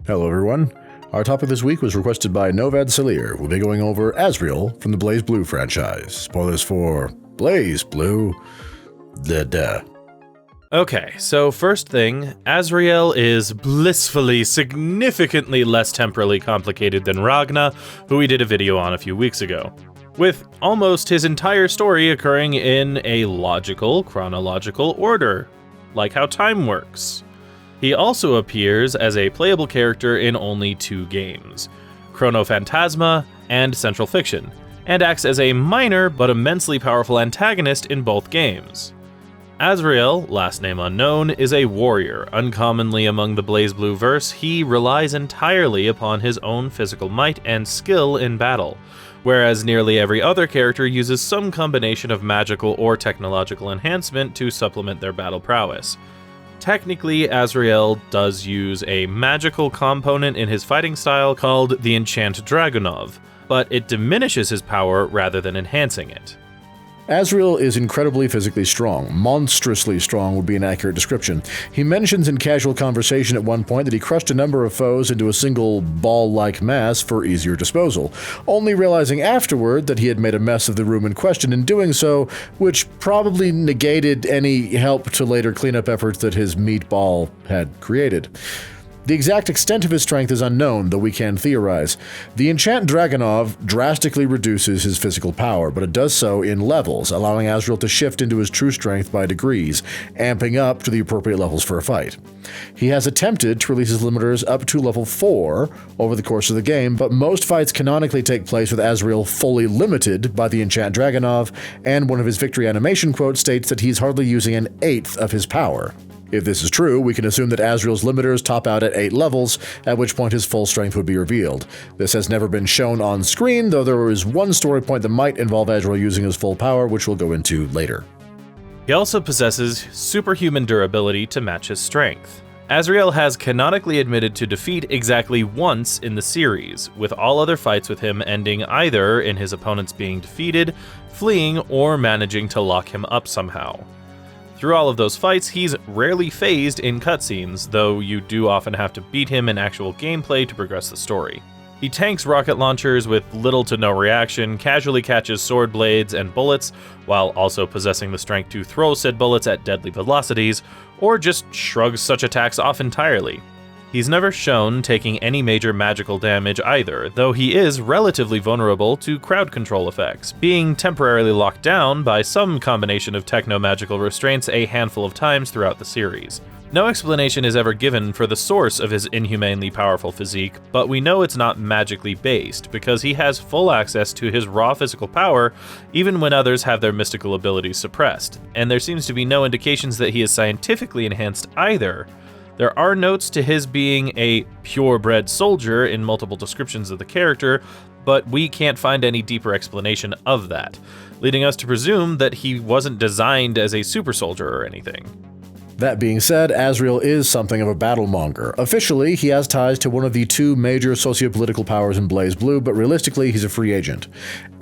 Hello everyone. Our topic this week was requested by Novad Salir. We'll be going over Azrael from the BlazBlue franchise. Spoilers for BlazBlue. Okay, so first thing, Azrael is blissfully, significantly less temporally complicated than Ragna, who we did a video on a few weeks ago, with almost his entire story occurring in a logical, chronological order, like how time works. He also appears as a playable character in only 2 games, Chronophantasma and Central Fiction, and acts as a minor but immensely powerful antagonist in both games. Azrael, last name unknown, is a warrior. Uncommonly among the BlazBlue-Verse, he relies entirely upon his own physical might and skill in battle, whereas nearly every other character uses some combination of magical or technological enhancement to supplement their battle prowess. Technically, Azrael does use a magical component in his fighting style called the Enchant Dragunov, but it diminishes his power rather than enhancing it. Azrael is incredibly physically strong. Monstrously strong would be an accurate description. He mentions in casual conversation at one point that he crushed a number of foes into a single ball-like mass for easier disposal, only realizing afterward that he had made a mess of the room in question in doing so, which probably negated any help to later cleanup efforts that his meatball had created. The exact extent of his strength is unknown, though we can theorize. The Enchant Dragunov drastically reduces his physical power, but it does so in levels, allowing Azrael to shift into his true strength by degrees, amping up to the appropriate levels for a fight. He has attempted to release his limiters up to level 4 over the course of the game, but most fights canonically take place with Azrael fully limited by the Enchant Dragunov, and one of his victory animation quotes states that he's hardly using an eighth of his power. If this is true, we can assume that Azrael's limiters top out at 8 levels, at which point his full strength would be revealed. This has never been shown on screen, though there is one story point that might involve Azrael using his full power, which we'll go into later. He also possesses superhuman durability to match his strength. Azrael has canonically admitted to defeat exactly once in the series, with all other fights with him ending either in his opponents being defeated, fleeing, or managing to lock him up somehow. Through all of those fights, he's rarely phased in cutscenes, though you do often have to beat him in actual gameplay to progress the story. He tanks rocket launchers with little to no reaction, casually catches sword blades and bullets, while also possessing the strength to throw said bullets at deadly velocities, or just shrugs such attacks off entirely. He's never shown taking any major magical damage either, though he is relatively vulnerable to crowd control effects, being temporarily locked down by some combination of techno-magical restraints a handful of times throughout the series. No explanation is ever given for the source of his inhumanely powerful physique, but we know it's not magically based, because he has full access to his raw physical power even when others have their mystical abilities suppressed, and there seems to be no indications that he is scientifically enhanced either. There are notes to his being a purebred soldier in multiple descriptions of the character, but we can't find any deeper explanation of that, leading us to presume that he wasn't designed as a super soldier or anything. That being said, Azrael is something of a battlemonger. Officially, he has ties to one of the 2 major sociopolitical powers in BlazBlue, but realistically, he's a free agent.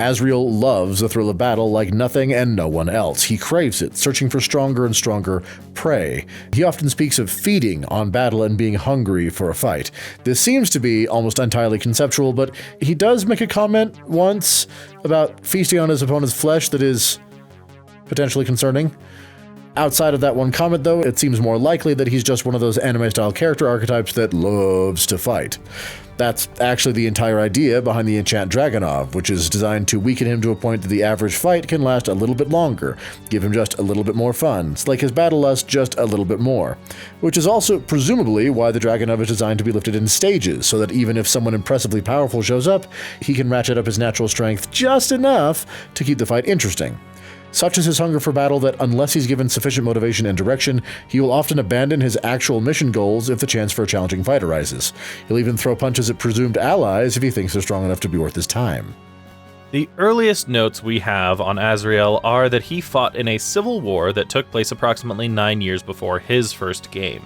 Azrael loves the thrill of battle like nothing and no one else. He craves it, searching for stronger and stronger prey. He often speaks of feeding on battle and being hungry for a fight. This seems to be almost entirely conceptual, but he does make a comment once about feasting on his opponent's flesh that is potentially concerning. Outside of that one comment, though, it seems more likely that he's just one of those anime-style character archetypes that loves to fight. That's actually the entire idea behind the Enchant Dragunov, which is designed to weaken him to a point that the average fight can last a little bit longer, give him just a little bit more fun, slake his battle lust just a little bit more. Which is also presumably why the Dragunov is designed to be lifted in stages, so that even if someone impressively powerful shows up, he can ratchet up his natural strength just enough to keep the fight interesting. Such is his hunger for battle that unless he's given sufficient motivation and direction, he will often abandon his actual mission goals if the chance for a challenging fight arises. He'll even throw punches at presumed allies if he thinks they're strong enough to be worth his time. The earliest notes we have on Azrael are that he fought in a civil war that took place approximately 9 years before his first game.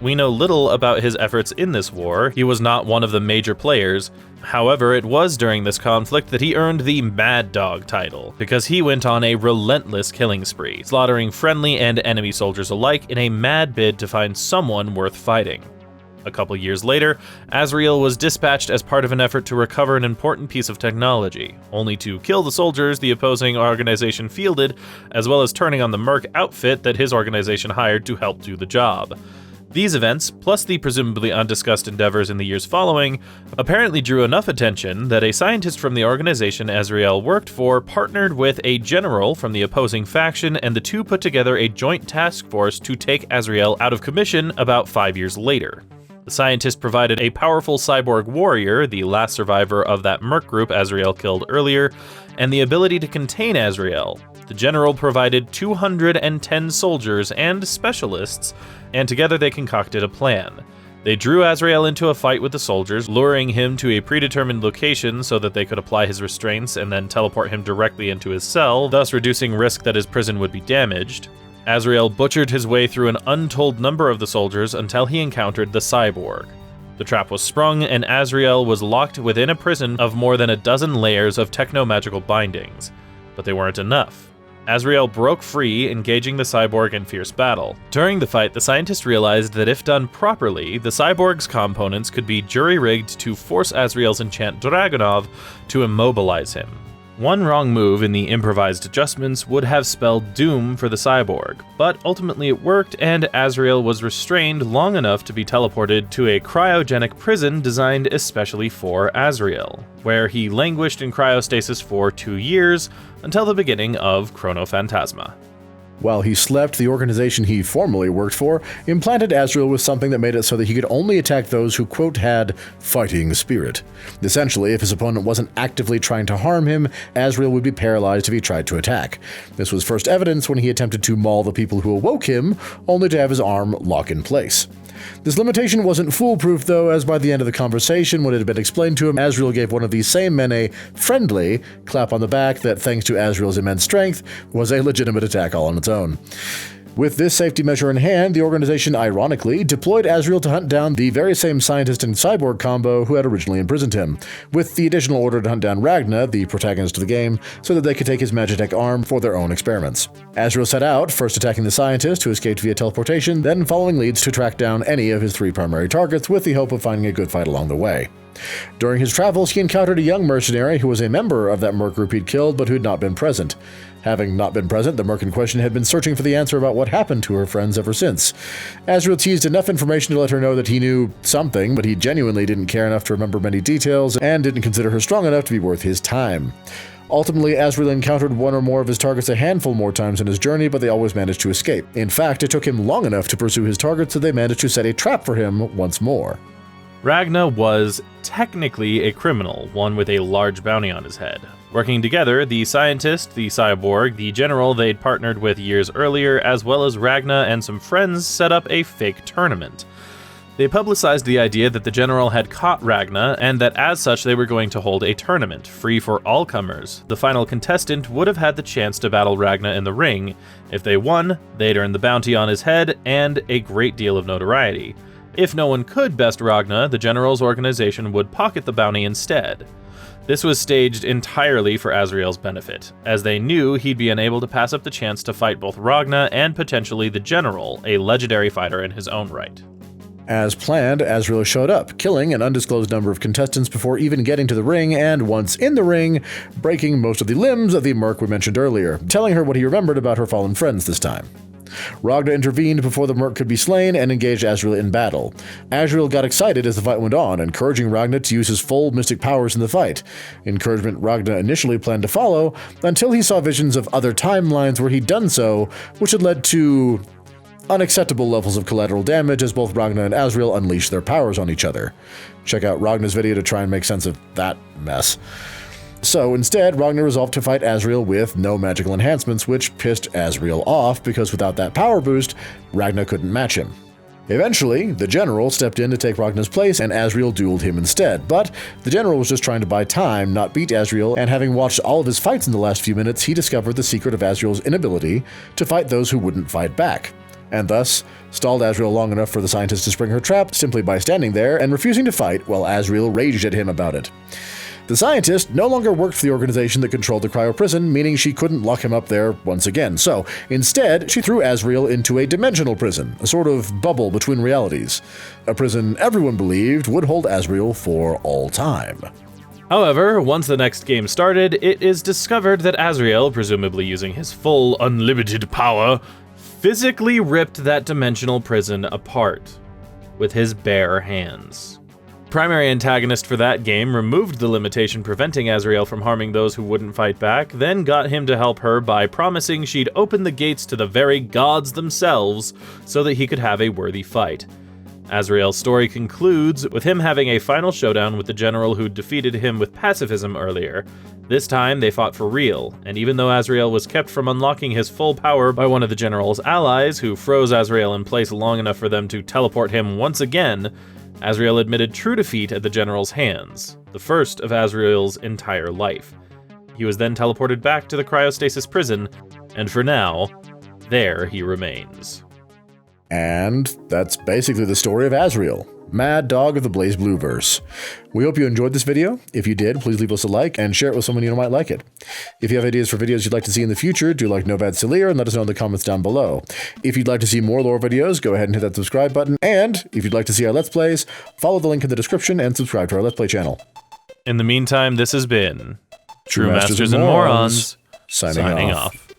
We know little about his efforts in this war. He was not one of the major players. However, it was during this conflict that he earned the Mad Dog title, because he went on a relentless killing spree, slaughtering friendly and enemy soldiers alike in a mad bid to find someone worth fighting. A couple years later, Azrael was dispatched as part of an effort to recover an important piece of technology, only to kill the soldiers the opposing organization fielded, as well as turning on the Merc outfit that his organization hired to help do the job. These events, plus the presumably undiscussed endeavors in the years following, apparently drew enough attention that a scientist from the organization Azrael worked for partnered with a general from the opposing faction, and the two put together a joint task force to take Azrael out of commission about 5 years later. The scientist provided a powerful cyborg warrior, the last survivor of that Merc group Azrael killed earlier, and the ability to contain Azrael. The general provided 210 soldiers and specialists, and together they concocted a plan. They drew Azrael into a fight with the soldiers, luring him to a predetermined location so that they could apply his restraints and then teleport him directly into his cell, thus reducing risk that his prison would be damaged. Azrael butchered his way through an untold number of the soldiers until he encountered the cyborg. The trap was sprung, and Azrael was locked within a prison of more than a dozen layers of techno-magical bindings. But they weren't enough. Azrael broke free, engaging the cyborg in fierce battle. During the fight, the scientist realized that if done properly, the cyborg's components could be jury-rigged to force Azrael's enchant Dragunov to immobilize him. One wrong move in the improvised adjustments would have spelled doom for the cyborg, but ultimately it worked, and Azrael was restrained long enough to be teleported to a cryogenic prison designed especially for Azrael, where he languished in cryostasis for 2 years, until the beginning of Chronophantasma. While he slept, the organization he formerly worked for implanted Azrael with something that made it so that he could only attack those who, quote, had fighting spirit. Essentially, if his opponent wasn't actively trying to harm him, Azrael would be paralyzed if he tried to attack. This was first evidence when he attempted to maul the people who awoke him, only to have his arm lock in place. This limitation wasn't foolproof, though, as by the end of the conversation, when it had been explained to him, Azrael gave one of these same men a friendly clap on the back that, thanks to Azrael's immense strength, was a legitimate attack all on its own. With this safety measure in hand, the organization ironically deployed Azrael to hunt down the very same scientist and cyborg combo who had originally imprisoned him, with the additional order to hunt down Ragna, the protagonist of the game, so that they could take his Magitech arm for their own experiments. Azrael set out, first attacking the scientist, who escaped via teleportation, then following leads to track down any of his 3 primary targets with the hope of finding a good fight along the way. During his travels, he encountered a young mercenary who was a member of that Merc group he'd killed but who had not been present. Having not been present, the Merc in question had been searching for the answer about what happened to her friends ever since. Azrael teased enough information to let her know that he knew something, but he genuinely didn't care enough to remember many details and didn't consider her strong enough to be worth his time. Ultimately, Azrael encountered one or more of his targets a handful more times in his journey, but they always managed to escape. In fact, it took him long enough to pursue his targets that they managed to set a trap for him once more. Ragna was technically a criminal, one with a large bounty on his head. Working together, the scientist, the cyborg, the general they'd partnered with years earlier, as well as Ragna and some friends set up a fake tournament. They publicized the idea that the general had caught Ragna, and that as such they were going to hold a tournament, free for all comers. The final contestant would have had the chance to battle Ragna in the ring. If they won, they'd earn the bounty on his head and a great deal of notoriety. If no one could best Ragna, the general's organization would pocket the bounty instead. This was staged entirely for Azrael's benefit, as they knew he'd be unable to pass up the chance to fight both Ragna and potentially the general, a legendary fighter in his own right. As planned, Azrael showed up, killing an undisclosed number of contestants before even getting to the ring, and once in the ring, breaking most of the limbs of the Merc we mentioned earlier, telling her what he remembered about her fallen friends this time. Ragna intervened before the Merc could be slain and engaged Azrael in battle. Azrael got excited as the fight went on, encouraging Ragna to use his full mystic powers in the fight. Encouragement Ragna initially planned to follow, until he saw visions of other timelines where he'd done so, which had led to unacceptable levels of collateral damage as both Ragna and Azrael unleashed their powers on each other. Check out Ragna's video to try and make sense of that mess. So instead, Ragna resolved to fight Azrael with no magical enhancements, which pissed Azrael off because without that power boost, Ragna couldn't match him. Eventually, the general stepped in to take Ragna's place and Azrael dueled him instead, but the general was just trying to buy time, not beat Azrael, and having watched all of his fights in the last few minutes, he discovered the secret of Azrael's inability to fight those who wouldn't fight back, and thus stalled Azrael long enough for the scientist to spring her trap simply by standing there and refusing to fight while Azrael raged at him about it. The scientist no longer worked for the organization that controlled the cryo prison, meaning she couldn't lock him up there once again. So, instead, she threw Azrael into a dimensional prison, a sort of bubble between realities. A prison everyone believed would hold Azrael for all time. However, once the next game started, it is discovered that Azrael, presumably using his full unlimited power, physically ripped that dimensional prison apart with his bare hands. Primary antagonist for that game removed the limitation preventing Azrael from harming those who wouldn't fight back, then got him to help her by promising she'd open the gates to the very gods themselves so that he could have a worthy fight. Azrael's story concludes with him having a final showdown with the general who defeated him with pacifism earlier. This time, they fought for real, and even though Azrael was kept from unlocking his full power by one of the general's allies, who froze Azrael in place long enough for them to teleport him once again, Azrael admitted true defeat at the general's hands, the first of Azrael's entire life. He was then teleported back to the cryostasis prison, and for now, there he remains. And that's basically the story of Azrael, Mad Dog of the BlazBlue-Verse. We hope you enjoyed this video. If you did, please leave us a like and share it with someone you know might like it. If you have ideas for videos you'd like to see in the future, do like Novad Salir and let us know in the comments down below. If you'd like to see more lore videos, go ahead and hit that subscribe button. And if you'd like to see our Let's Plays, follow the link in the description and subscribe to our Let's Play channel. In the meantime, this has been True Masters and Morons, signing off.